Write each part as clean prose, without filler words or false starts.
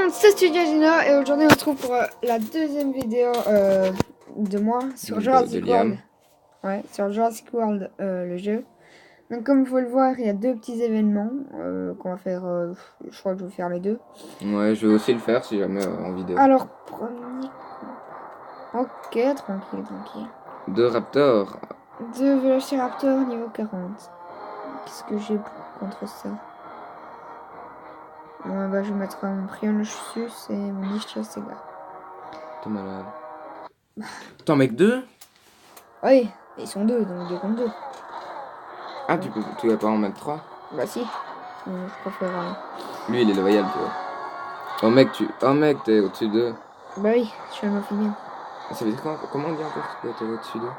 monde, c'est Studio Gino et aujourd'hui on se retrouve pour la deuxième vidéo de moi sur Jurassic World. Ouais, sur Jurassic World, le jeu. Donc comme vous pouvez le voir, il y a deux petits événements qu'on va faire, je crois que je vais faire les deux. Ouais, je vais aussi le faire si jamais en vidéo. Alors, premier... Ok, tranquille. 2 raptors. 2 Velociraptor niveau 40. Qu'est-ce que j'ai contre ça? Ouais, bah je vais mettre mon Prionochus et mon Ichthyostega. T'es malade. T'en mec 2? Oui, ils sont deux, donc 2 contre 2. Ah, tu vas pas en mettre 3? Bah si. Je préfère... Lui, il est loyal, tu vois. Oh mec, t'es au-dessus d'eux. Bah oui, je suis un amphibien. Ça veut dire quoi? Comment on dit encore que t'es au-dessus d'eux?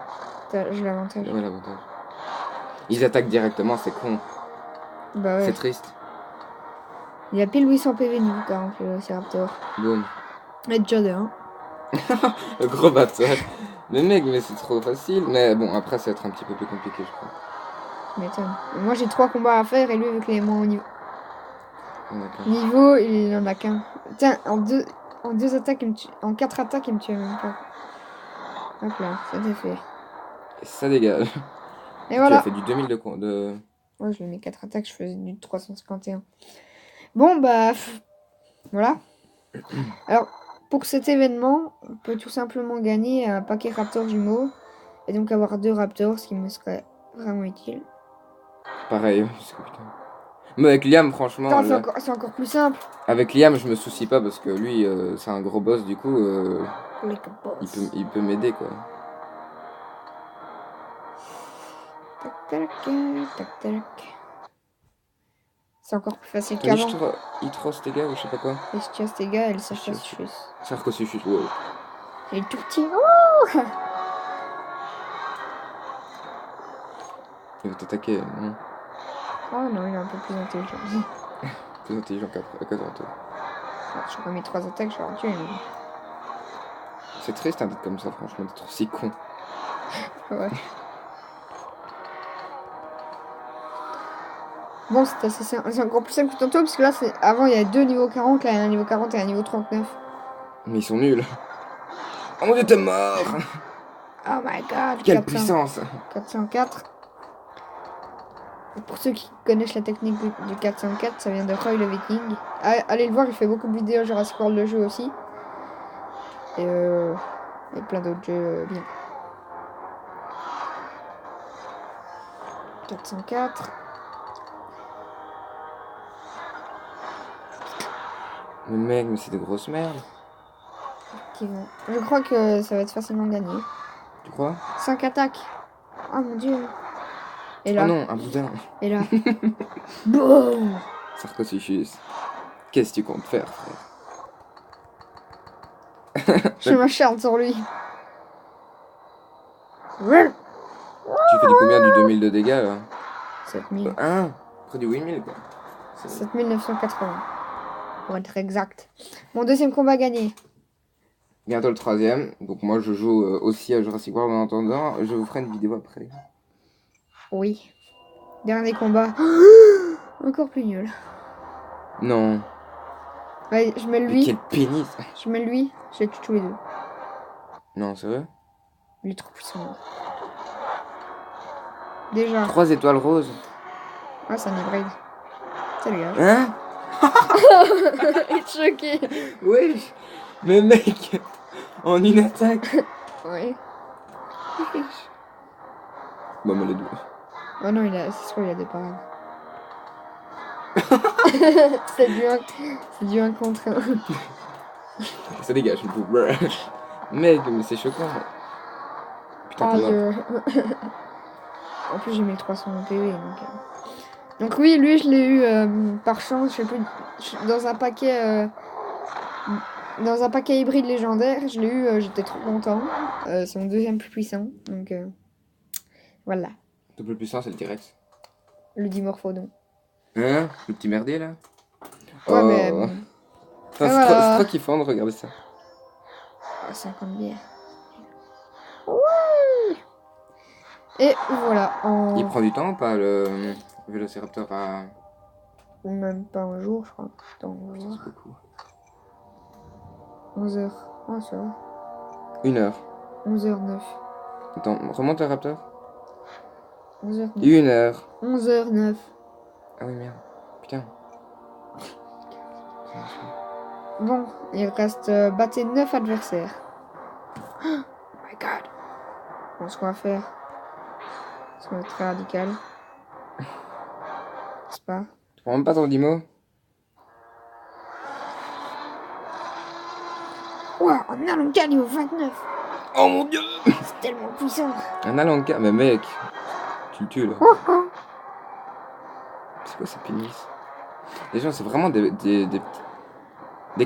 J'ai l'avantage. Ouais, l'avantage. Ils attaquent directement, c'est con. Bah ouais. C'est triste. Il a pile 800 PV niveau 40, le Velociraptor. Boum. Et déjà de 1. Le gros batteur. Mais mec, mais c'est trop facile. Mais bon, après, ça va être un petit peu plus compliqué, je crois. Tu m'étonnes. Moi j'ai 3 combats à faire et lui, vu qu'il est moins au niveau. D'accord. Niveau, il en a qu'un. Tiens, en deux attaques, il me tue. En 4 attaques, il me tue même pas. Hop là, ça c'est fait. Et ça dégage. Et Tu voilà. as fait du 2000 de... Ouais, je lui ai mis 4 attaques, je faisais du 351. Bon, bah. Voilà. Alors, pour cet événement, on peut tout simplement gagner un paquet Raptor jumeaux. Et donc avoir 2 Raptors, ce qui me serait vraiment utile. Pareil, parce que putain. Mais avec Liam, franchement, C'est encore plus simple. avec Liam, je me soucie pas parce que lui, c'est un gros boss, du coup, il peut m'aider, quoi. Tac, tac. C'est encore plus facile qu'avant. Ichthyostega ou je sais pas quoi. Ichthyostega et le Sarcosuchus. Sarcosuchus, wow. Il est tout petit. Oh, Il va t'attaquer, non? oh non, il est un peu plus intelligent. Plus intelligent qu'à toi. J'aurais mis 3 attaques, j'aurais tué. C'est triste d'être comme ça, franchement, d'être aussi con. Ouais. Bon, c'est encore plus simple que tantôt, parce que là, avant, il y avait 2 niveaux 40, là, il y a un niveau 40 et un niveau 39. Mais ils sont nuls. Oh mon dieu, t'es mort! Oh my god, Quelle puissance! 404. Et pour ceux qui connaissent la technique du 404, ça vient de Roy le Viking. Allez le voir, il fait beaucoup de vidéos Jurassic World le jeu aussi. Et plein d'autres jeux bien. 404. Mais mec, mais c'est des grosses merdes. Je crois que ça va être facilement gagné. Tu crois? 5 attaques. Oh mon dieu. Et là. Oh non, un boudin. Et là. Boum. Sarcosuchus. Qu'est-ce que tu comptes faire, frère? Je m'acharne sur lui. Tu fais du combien du 2000 de dégâts là? 7000. Près du 8000 quoi. 7980. Pour être exact. Mon deuxième combat gagné. Bientôt le 3ème. Donc moi je joue aussi à Jurassic World en attendant. Je vous ferai une vidéo après. Oui. Dernier combat. Encore plus nul. Non. Ouais, je mets Mais lui. quel pénis. Je mets lui. Je les tue tous les deux. Non, c'est vrai? Il est trop puissant. Déjà. 3 étoiles roses. Ah, c'est un hybride. Salut, gars. Hein? Il est choqué. Oui. Mais mec. En une attaque. Ouais. Bon, mais les deux. Oh non, c'est sûr, il a des parades. c'est du 1 contre 1. Ça dégage. Mec, mais c'est choquant. Putain, t'es mort. En plus, j'ai 1300 PV. Donc oui, lui, je l'ai eu par chance, je sais plus, dans un paquet hybride légendaire. Je l'ai eu, j'étais trop content. C'est mon deuxième plus puissant, donc voilà. Le plus puissant, c'est le T-Rex. Le Dimorphodon. Hein? Le petit merdier là? Ouais, mais Enfin, voilà. c'est trop kiffant de regarder ça. 50 bières. Oui. Et voilà. Il prend du temps ou pas le Vélociraptor à... Même pas un jour, je crois. Attends, Putain, c'est beaucoup. 11h. Oh, ça va. 1h. 11h09. Attends, remonte le raptor. 11h09. 1h. 11h09. Ah oui, merde. Putain. Bon, il reste battre 9 adversaires. Oh my god. Bon, ce qu'on va faire, ça va être très radical. N'est-ce pas? Tu prends même pas ton 10 mots? Ouah, un Alanka niveau 29. Oh mon dieu! C'est tellement puissant. Un Alanka, mais mec, tu le tues là. Oh, oh. C'est quoi ces pénis? Les gens, c'est vraiment des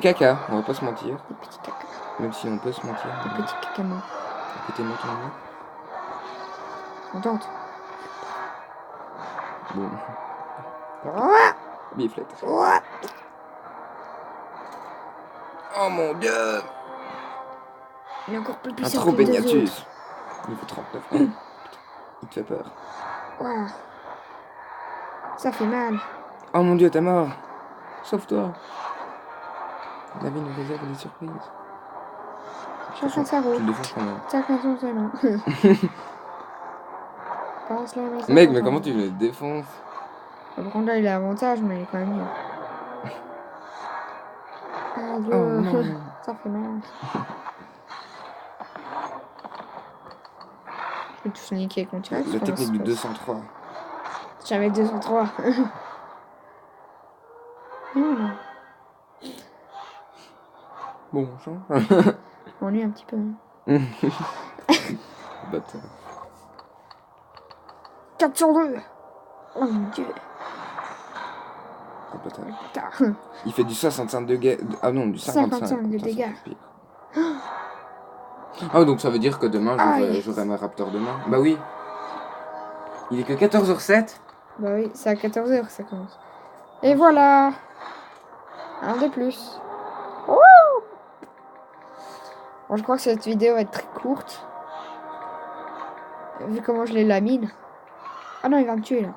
cacas, on va pas se mentir. Des petits caca. Même si on peut se mentir. Des petits cacamans. Écoutez-moi ton nom. On tente. Bon, Ouah, biflette. ouah. Oh mon dieu! Il est encore plus Un puissant trop que les deux Beniatus. autres. Il faut 39. Hein. Putain, il te fait peur. Ouah. Ça fait mal. Oh mon dieu, t'es mort! Sauve-toi! La vie nous réserve des surprises. Chacun sa Tu route. le défonces quand même. Chacun son chemin. Passe la main, Mec, mais comment tu le défonces? Par contre, là, il a avantage, mais il est quand même mieux. Oh non! Ça fait mal. Je vais tous niquer contre T-Rex. La comment technique ça du se passe 203. J'avais 203. Non. Bon, on change. Je m'ennuie un petit peu. Hein. Bâtard. 4 sur 2. Oh mon dieu. Oh, bâtard. Putain. Il fait du 65 de dégâts. Ah non, du 55. 55 de Putain, dégâts. c'est pire. Ah, donc ça veut dire que demain, Aïe. j'aurai ma Raptor demain. Bah oui. Il est que 14h07. Bah oui, c'est à 14h que ça commence. Et voilà. Un de plus. Wouh. Bon, je crois que cette vidéo va être très courte. Vu comment je les lamine. Ah non, il va me tuer là.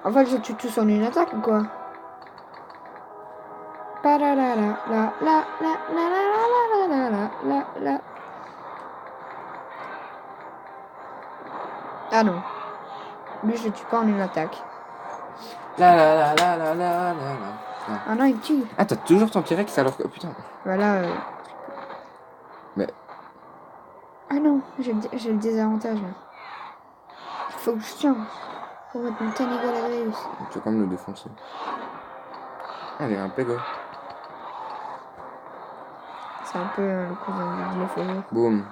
En fait, je tue tous en une attaque ou quoi? Ah non. Lui, je le tue pas en une attaque. La. Ah non, il me tue. Ah, t'as toujours ton T-Rex alors que. Putain. Voilà. Mais. Ah non, j'ai le désavantage là. Faut que je tienne. Faut mettre mon Tanigal Agreus. Tu vas quand même le défoncer. Ah, il y a un Pego. C'est un peu le cousin de l'effet. Boum.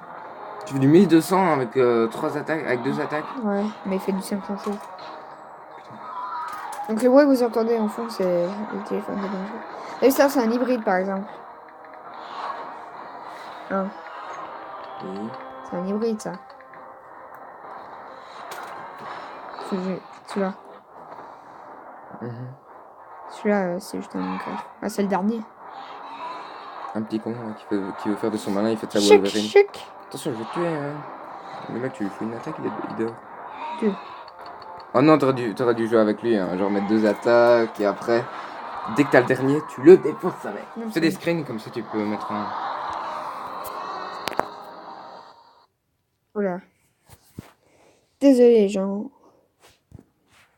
Tu fais du 1200 avec 3 attaques, avec 2 attaques. Ouais, mais il fait du 516. Donc le bruit que vous entendez en fond, c'est le téléphone de Benjo. Et ça, c'est un hybride par exemple. Hein, Oui. c'est un hybride ça. Celui-là. Celui-là, c'est juste un crash. Ah, c'est le dernier. Un petit con hein, qui veut faire de son malin, il fait de sa Chic, Wolverine. chic. Attention, je vais te tuer. Hein. Le mec, tu lui fais une attaque, il dort. Tu. Oh non, t'aurais dû jouer avec lui, hein. Genre mettre 2 attaques et après, dès que t'as le dernier, tu le défonces avec. Non, Fais des screens comme ça tu peux mettre un. Voilà. Désolé, gens.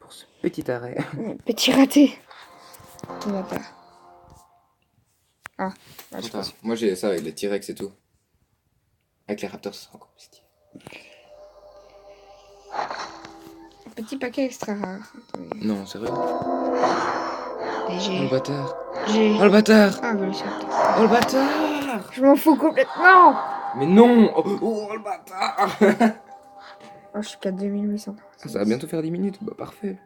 Pour ce petit arrêt. Petit raté. On va faire. Ah, je Putain, pense. moi j'ai ça avec les T-Rex et tout. Avec les Raptors, c'est encore plus stylé. Petit paquet extra rare. Attendez. Non, sérieux. Et Oh j'ai. le bâtard. J'ai. Oh le bâtard. Ah, évolution. Oh le bâtard. Je m'en fous complètement. Mais non. Oh le bâtard. Oh, je suis qu'à 2800. Ça va bientôt faire 10 minutes. Bah parfait.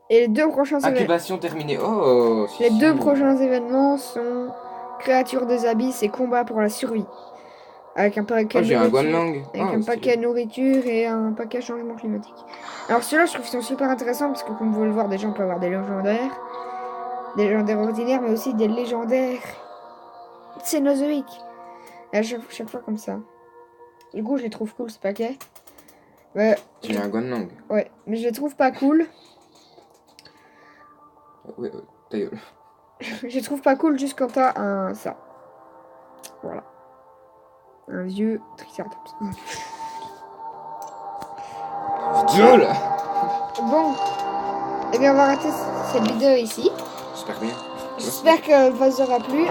Et les deux prochains événements. Incubation terminée. Oh. Si, Les si. deux prochains événements sont créatures des abysses et combat pour la survie. Avec un paquet Oh, j'ai un nourriture. Guanlang. Avec Oh, un stylé. paquet nourriture et un paquet changement climatique. Alors ceux-là, je trouve qu'ils sont super intéressants parce que comme vous pouvez le voir, déjà on peut avoir des légendaires ordinaires, mais aussi des légendaires cénozoïques. Et à chaque fois comme ça. Du coup, je les trouve cool ce paquet. J'ai un Guanlang. Ouais, mais je les trouve pas cool. Ouais, ta gueule. je trouve pas cool juste quand t'as un ça. Voilà. Un vieux Triceratops. Dieu là. Bon. Eh bien, on va arrêter cette vidéo ici. J'espère bien. J'espère qu'elle vous aura plu.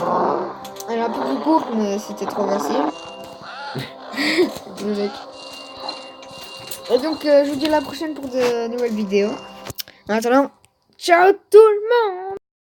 Elle est un peu plus courte, mais c'était trop facile. Le mec. Et donc, je vous dis à la prochaine pour de nouvelles vidéos. En attendant, ciao tout le monde!